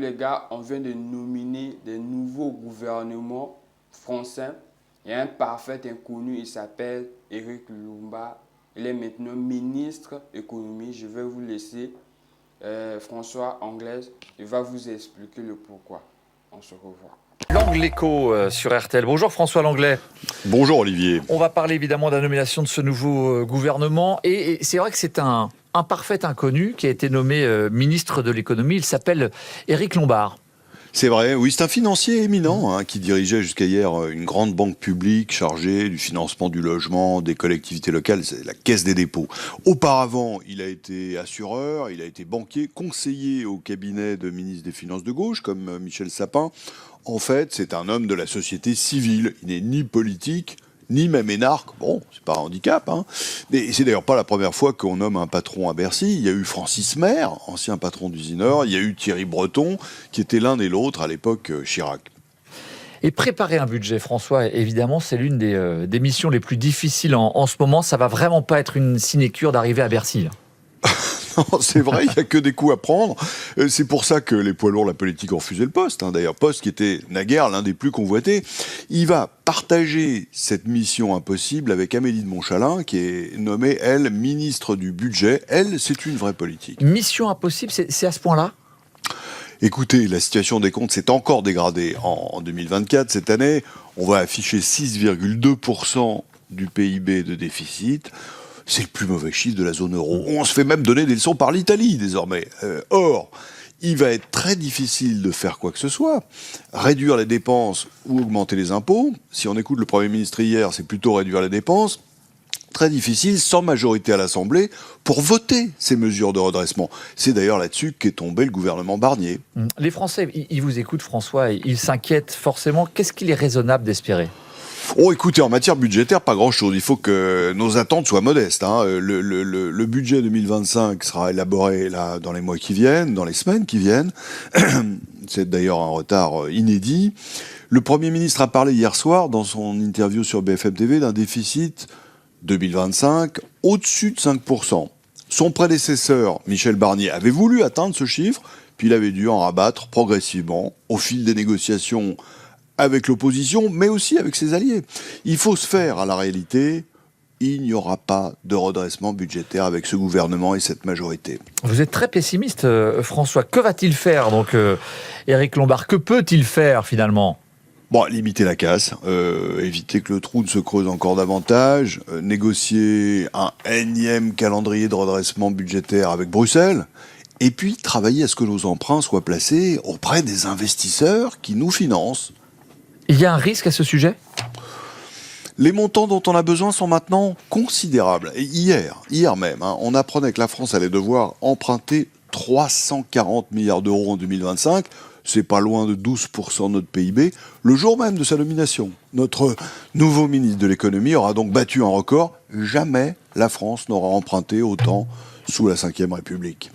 les gars, on vient de nominer des nouveaux gouvernements français. Il y a un parfait inconnu, il s'appelle Éric Lombard. Il est maintenant ministre économie. Je vais vous laisser François Anglaise. Il va vous expliquer le pourquoi. On se revoit. L'Angle Écho sur RTL. Bonjour François Langlais. Bonjour Olivier. On va parler évidemment de la nomination de ce nouveau gouvernement. Et c'est vrai que c'est un parfait inconnu qui a été nommé ministre de l'économie. Il s'appelle Éric Lombard. C'est vrai, oui, c'est un financier éminent qui dirigeait jusqu'à hier une grande banque publique chargée du financement du logement, des collectivités locales, c'est la Caisse des dépôts. Auparavant, il a été assureur, il a été banquier, conseiller au cabinet de ministre des Finances de gauche, comme Michel Sapin. En fait, c'est un homme de la société civile. Il n'est ni politique, ni même énarque. Bon, c'est pas un handicap, Mais c'est d'ailleurs pas la première fois qu'on nomme un patron à Bercy. Il y a eu Francis Maire, ancien patron d'usineur. Il y a eu Thierry Breton, qui était l'un et l'autre à l'époque Chirac. Et préparer un budget, François, évidemment, c'est l'une des missions les plus difficiles en ce moment. Ça va vraiment pas être une sinécure d'arriver à Bercy. Non, c'est vrai, il n'y a que des coups à prendre. C'est pour ça que les poids lourds de la politique ont refusé le poste. D'ailleurs, poste qui était naguère l'un des plus convoités. Il va partager cette mission impossible avec Amélie de Montchalin, qui est nommée, elle, ministre du budget. Elle, c'est une vraie politique. Mission impossible, c'est à ce point-là ? Écoutez, la situation des comptes s'est encore dégradée en 2024. Cette année, on va afficher 6,2% du PIB de déficit. C'est le plus mauvais chiffre de la zone euro. On se fait même donner des leçons par l'Italie désormais. Or, il va être très difficile de faire quoi que ce soit. Réduire les dépenses ou augmenter les impôts. Si on écoute le Premier ministre hier, c'est plutôt réduire les dépenses. Très difficile, sans majorité à l'Assemblée, pour voter ces mesures de redressement. C'est d'ailleurs là-dessus qu'est tombé le gouvernement Barnier. Les Français, ils vous écoutent, François, et ils s'inquiètent forcément. Qu'est-ce qu'il est raisonnable d'espérer ? Oh, écoutez, en matière budgétaire, pas grand-chose. Il faut que nos attentes soient modestes. Le budget 2025 sera élaboré là dans les mois qui viennent, dans les semaines qui viennent. C'est d'ailleurs un retard inédit. Le Premier ministre a parlé hier soir, dans son interview sur BFM TV, d'un déficit 2025 au-dessus de 5%. Son prédécesseur, Michel Barnier, avait voulu atteindre ce chiffre, puis il avait dû en rabattre progressivement au fil des négociations avec l'opposition, mais aussi avec ses alliés. Il faut se faire à la réalité. Il n'y aura pas de redressement budgétaire avec ce gouvernement et cette majorité. Vous êtes très pessimiste, François. Que va-t-il faire, donc, Éric Lombard ? Que peut-il faire, finalement ? Bon, limiter la casse, éviter que le trou ne se creuse encore davantage, négocier un énième calendrier de redressement budgétaire avec Bruxelles, et puis travailler à ce que nos emprunts soient placés auprès des investisseurs qui nous financent. Il y a un risque à ce sujet ? Les montants dont on a besoin sont maintenant considérables. Et hier même, on apprenait que la France allait devoir emprunter 340 milliards d'euros en 2025. C'est pas loin de 12% de notre PIB, le jour même de sa nomination. Notre nouveau ministre de l'économie aura donc battu un record. Jamais la France n'aura emprunté autant sous la Ve République.